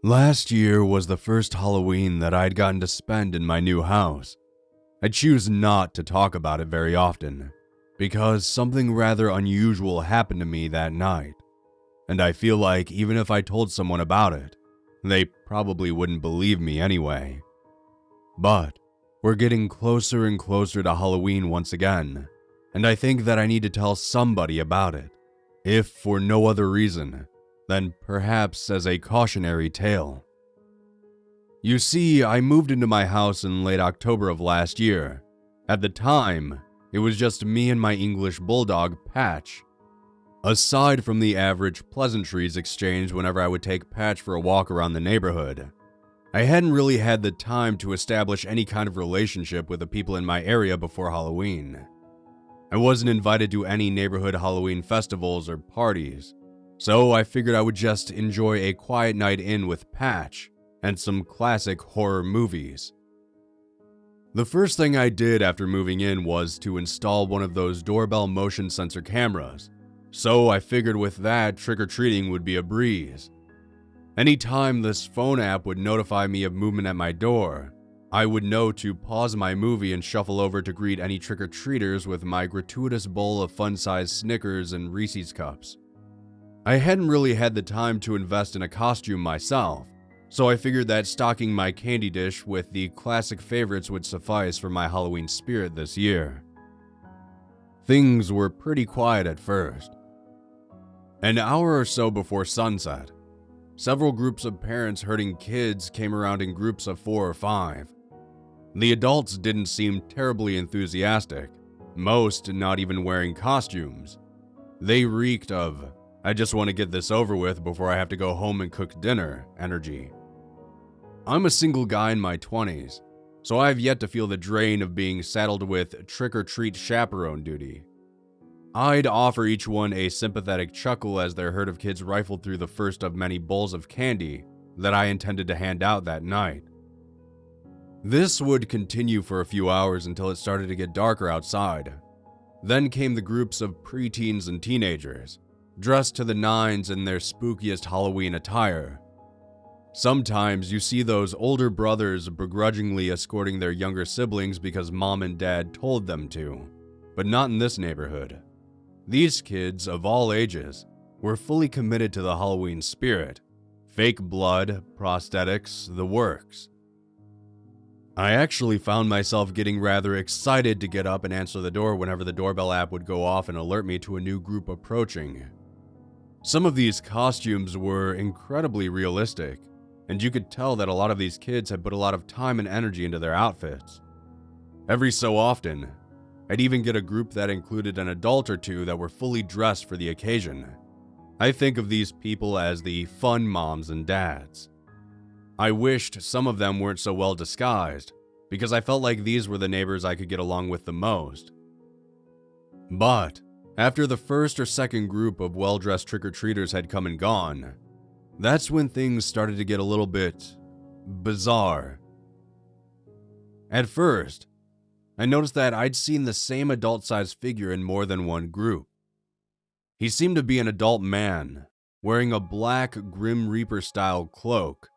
Last year was the first Halloween that I'd gotten to spend in my new house. I choose not to talk about it very often, because something rather unusual happened to me that night, and I feel like even if I told someone about it, they probably wouldn't believe me anyway. But we're getting closer and closer to Halloween once again, and I think that I need to tell somebody about it, if for no other reason than perhaps as a cautionary tale. You see, I moved into my house in late October of last year. At the time, it was just me and my English bulldog, Patch. Aside from the average pleasantries exchanged whenever I would take Patch for a walk around the neighborhood, I hadn't really had the time to establish any kind of relationship with the people in my area before Halloween. I wasn't invited to any neighborhood Halloween festivals or parties, so I figured I would just enjoy a quiet night in with Patch and some classic horror movies. The first thing I did after moving in was to install one of those doorbell motion sensor cameras, so I figured with that, trick-or-treating would be a breeze. Anytime this phone app would notify me of movement at my door, I would know to pause my movie and shuffle over to greet any trick-or-treaters with my gratuitous bowl of fun-sized Snickers and Reese's cups. I hadn't really had the time to invest in a costume myself, so I figured that stocking my candy dish with the classic favorites would suffice for my Halloween spirit this year. Things were pretty quiet at first. An hour or so before sunset, several groups of parents herding kids came around in groups of 4 or 5. The adults didn't seem terribly enthusiastic, most not even wearing costumes. They reeked of, "I just want to get this over with before I have to go home and cook dinner" energy. I'm a single guy in my 20s, so I have yet to feel the drain of being saddled with trick-or-treat chaperone duty. I'd offer each one a sympathetic chuckle as their herd of kids rifled through the first of many bowls of candy that I intended to hand out that night. This would continue for a few hours until it started to get darker outside. Then came the groups of preteens and teenagers, dressed to the nines in their spookiest Halloween attire. Sometimes you see those older brothers begrudgingly escorting their younger siblings because mom and dad told them to, but not in this neighborhood. These kids, of all ages, were fully committed to the Halloween spirit. Fake blood, prosthetics, the works. I actually found myself getting rather excited to get up and answer the door whenever the doorbell app would go off and alert me to a new group approaching. Some of these costumes were incredibly realistic, and you could tell that a lot of these kids had put a lot of time and energy into their outfits. Every so often, I'd even get a group that included an adult or two that were fully dressed for the occasion. I think of these people as the fun moms and dads. I wished some of them weren't so well disguised, because I felt like these were the neighbors I could get along with the most. But after the first or second group of well-dressed trick-or-treaters had come and gone, that's when things started to get a little bit bizarre. At first, I noticed that I'd seen the same adult-sized figure in more than one group. He seemed to be an adult man, wearing a black Grim Reaper-style cloak,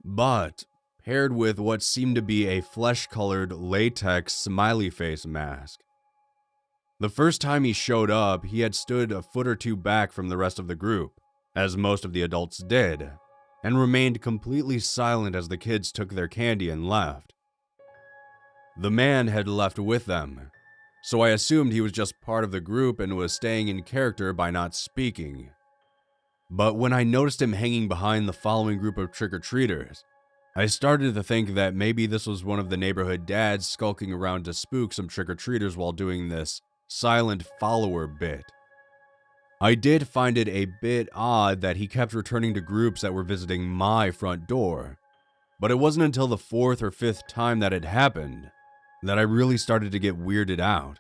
but paired with what seemed to be a flesh-colored latex smiley face mask. The first time he showed up, he had stood a foot or two back from the rest of the group, as most of the adults did, and remained completely silent as the kids took their candy and left. The man had left with them, so I assumed he was just part of the group and was staying in character by not speaking. But when I noticed him hanging behind the following group of trick-or-treaters, I started to think that maybe this was one of the neighborhood dads skulking around to spook some trick-or-treaters while doing this silent follower bit. I did find it a bit odd that he kept returning to groups that were visiting my front door, but it wasn't until the 4th or 5th time that it happened that I really started to get weirded out.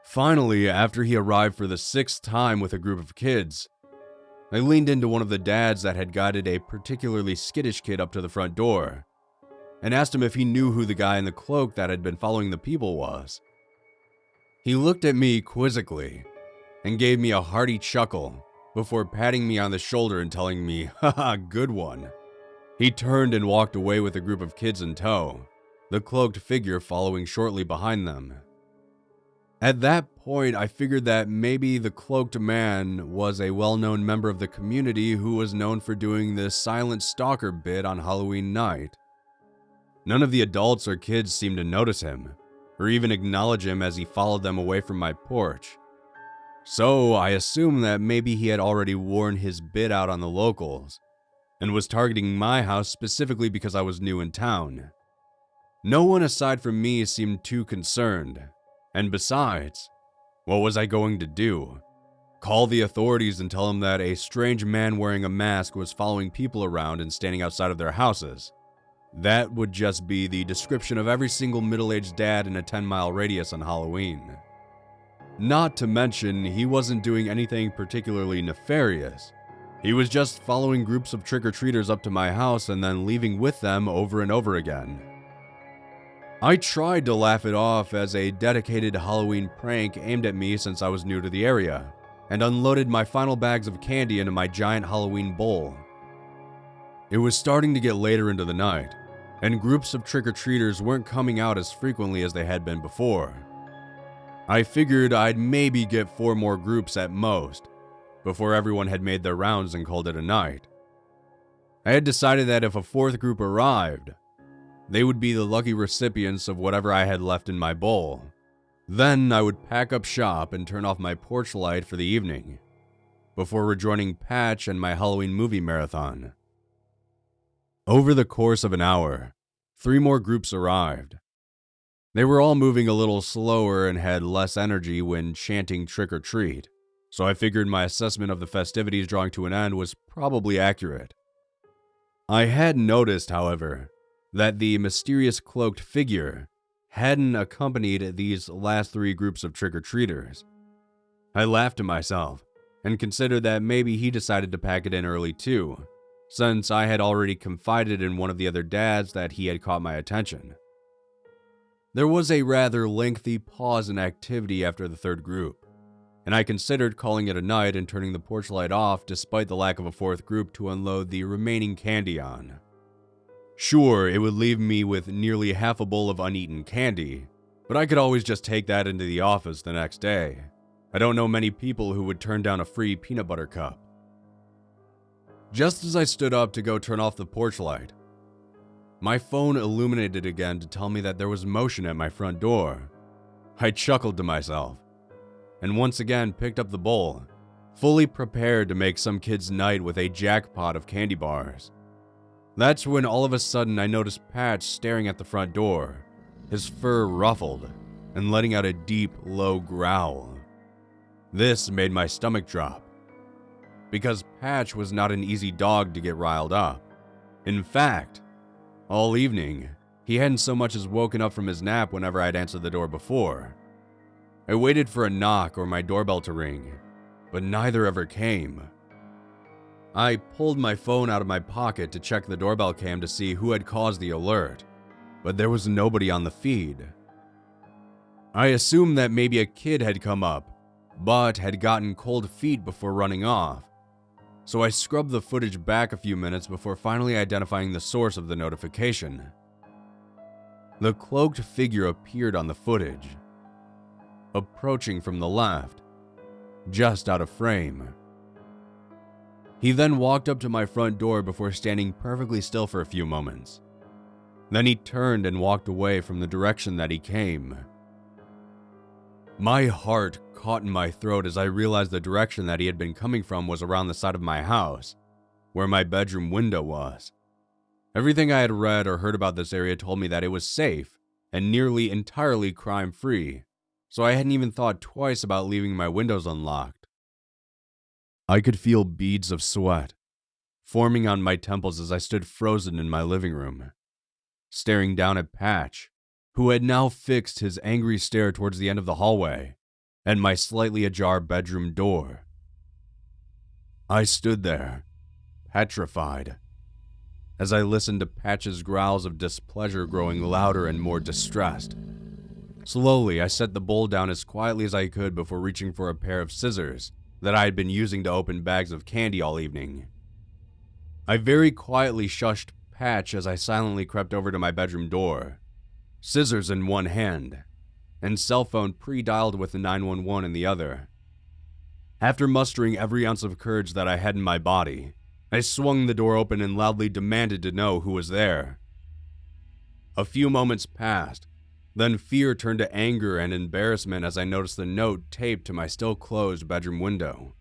Finally, after he arrived for the 6th time with a group of kids, I leaned into one of the dads that had guided a particularly skittish kid up to the front door, and asked him if he knew who the guy in the cloak that had been following the people was. He looked at me quizzically, and gave me a hearty chuckle, before patting me on the shoulder and telling me, "Haha, good one." He turned and walked away with a group of kids in tow, the cloaked figure following shortly behind them. At that point, I figured that maybe the cloaked man was a well-known member of the community who was known for doing this silent stalker bit on Halloween night. None of the adults or kids seemed to notice him, or even acknowledge him as he followed them away from my porch. So I assumed that maybe he had already worn his bit out on the locals, and was targeting my house specifically because I was new in town. No one aside from me seemed too concerned, and besides, what was I going to do? Call the authorities and tell them that a strange man wearing a mask was following people around and standing outside of their houses? That would just be the description of every single middle-aged dad in a 10-mile radius on Halloween. Not to mention, he wasn't doing anything particularly nefarious. He was just following groups of trick-or-treaters up to my house and then leaving with them over and over again. I tried to laugh it off as a dedicated Halloween prank aimed at me since I was new to the area, and unloaded my final bags of candy into my giant Halloween bowl. It was starting to get later into the night, and groups of trick-or-treaters weren't coming out as frequently as they had been before. I figured I'd maybe get 4 more groups at most, before everyone had made their rounds and called it a night. I had decided that if a 4th group arrived, they would be the lucky recipients of whatever I had left in my bowl. Then I would pack up shop and turn off my porch light for the evening, before rejoining Patch and my Halloween movie marathon. Over the course of an hour, 3 more groups arrived. They were all moving a little slower and had less energy when chanting trick or treat, so I figured my assessment of the festivities drawing to an end was probably accurate. I had noticed, however, that the mysterious cloaked figure hadn't accompanied these last 3 groups of trick-or-treaters. I laughed to myself and considered that maybe he decided to pack it in early too, since I had already confided in one of the other dads that he had caught my attention. There was a rather lengthy pause in activity after the 3rd group, and I considered calling it a night and turning the porch light off despite the lack of a 4th group to unload the remaining candy on. Sure, it would leave me with nearly half a bowl of uneaten candy, but I could always just take that into the office the next day. I don't know many people who would turn down a free peanut butter cup. Just as I stood up to go turn off the porch light, my phone illuminated again to tell me that there was motion at my front door. I chuckled to myself, and once again picked up the bowl, fully prepared to make some kid's night with a jackpot of candy bars. That's when all of a sudden I noticed Patch staring at the front door, his fur ruffled, and letting out a deep, low growl. This made my stomach drop, because Patch was not an easy dog to get riled up. In fact, all evening, he hadn't so much as woken up from his nap whenever I'd answered the door before. I waited for a knock or my doorbell to ring, but neither ever came. I pulled my phone out of my pocket to check the doorbell cam to see who had caused the alert, but there was nobody on the feed. I assumed that maybe a kid had come up, but had gotten cold feet before running off, so I scrubbed the footage back a few minutes before finally identifying the source of the notification. The cloaked figure appeared on the footage, approaching from the left, just out of frame. He then walked up to my front door before standing perfectly still for a few moments. Then he turned and walked away from the direction that he came. My heart caught in my throat as I realized the direction that he had been coming from was around the side of my house, where my bedroom window was. Everything I had read or heard about this area told me that it was safe and nearly entirely crime-free, so I hadn't even thought twice about leaving my windows unlocked. I could feel beads of sweat forming on my temples as I stood frozen in my living room, staring down at Patch, who had now fixed his angry stare towards the end of the hallway and my slightly ajar bedroom door. I stood there, petrified, as I listened to Patch's growls of displeasure growing louder and more distressed. Slowly, I set the bowl down as quietly as I could before reaching for a pair of scissors that I had been using to open bags of candy all evening. I very quietly shushed Patch as I silently crept over to my bedroom door, scissors in one hand, and cell phone pre-dialed with the 911 in the other. After mustering every ounce of courage that I had in my body, I swung the door open and loudly demanded to know who was there. A few moments passed, then fear turned to anger and embarrassment as I noticed the note taped to my still closed bedroom window.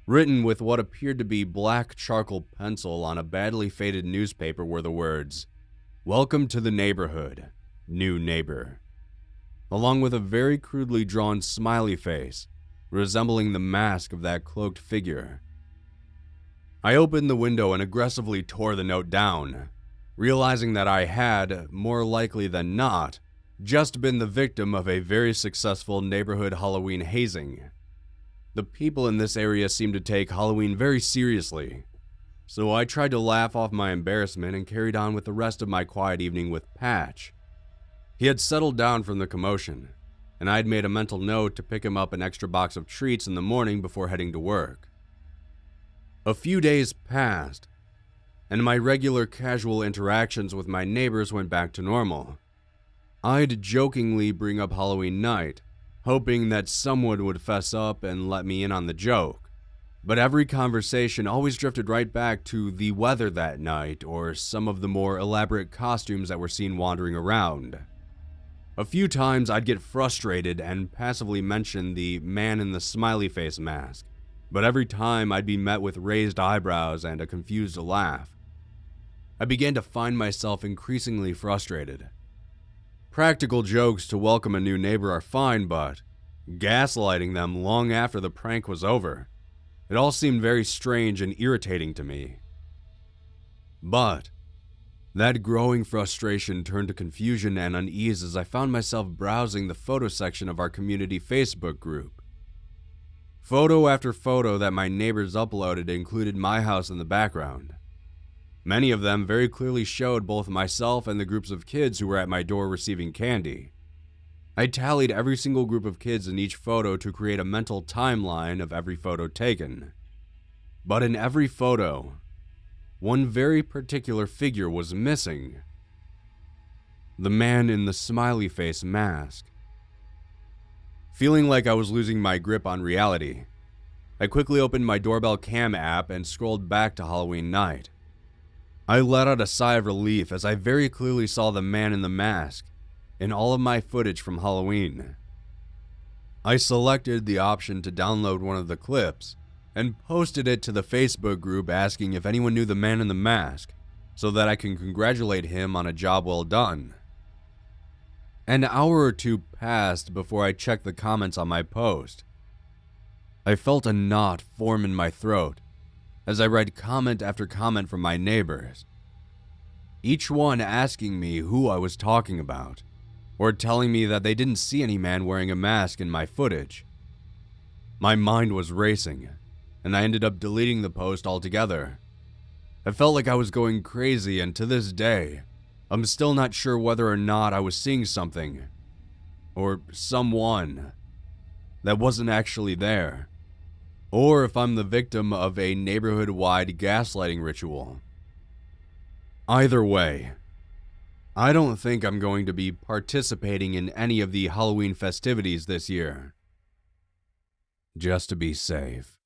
Written with what appeared to be black charcoal pencil on a badly faded newspaper were the words, "Welcome to the neighborhood, new neighbor," along with a very crudely drawn smiley face, resembling the mask of that cloaked figure. I opened the window and aggressively tore the note down, realizing that I had, more likely than not, just been the victim of a very successful neighborhood Halloween hazing. The people in this area seemed to take Halloween very seriously, so I tried to laugh off my embarrassment and carried on with the rest of my quiet evening with Patch. He had settled down from the commotion, and I had made a mental note to pick him up an extra box of treats in the morning before heading to work. A few days passed, and my regular casual interactions with my neighbors went back to normal. I'd jokingly bring up Halloween night, hoping that someone would fess up and let me in on the joke, but every conversation always drifted right back to the weather that night or some of the more elaborate costumes that were seen wandering around. A few times I'd get frustrated and passively mention the man in the smiley face mask, but every time I'd be met with raised eyebrows and a confused laugh. I began to find myself increasingly frustrated. Practical jokes to welcome a new neighbor are fine, but gaslighting them long after the prank was over, it all seemed very strange and irritating to me. But that growing frustration turned to confusion and unease as I found myself browsing the photo section of our community Facebook group. Photo after photo that my neighbors uploaded included my house in the background. Many of them very clearly showed both myself and the groups of kids who were at my door receiving candy. I tallied every single group of kids in each photo to create a mental timeline of every photo taken. But in every photo, one very particular figure was missing. The man in the smiley face mask. Feeling like I was losing my grip on reality, I quickly opened my doorbell cam app and scrolled back to Halloween night. I let out a sigh of relief as I very clearly saw the man in the mask in all of my footage from Halloween. I selected the option to download one of the clips and posted it to the Facebook group asking if anyone knew the man in the mask so that I can congratulate him on a job well done. An hour or two passed before I checked the comments on my post. I felt a knot form in my throat as I read comment after comment from my neighbors, each one asking me who I was talking about, or telling me that they didn't see any man wearing a mask in my footage. My mind was racing, and I ended up deleting the post altogether. I felt like I was going crazy, and to this day, I'm still not sure whether or not I was seeing something, or someone, that wasn't actually there, or if I'm the victim of a neighborhood-wide gaslighting ritual. Either way, I don't think I'm going to be participating in any of the Halloween festivities this year. Just to be safe.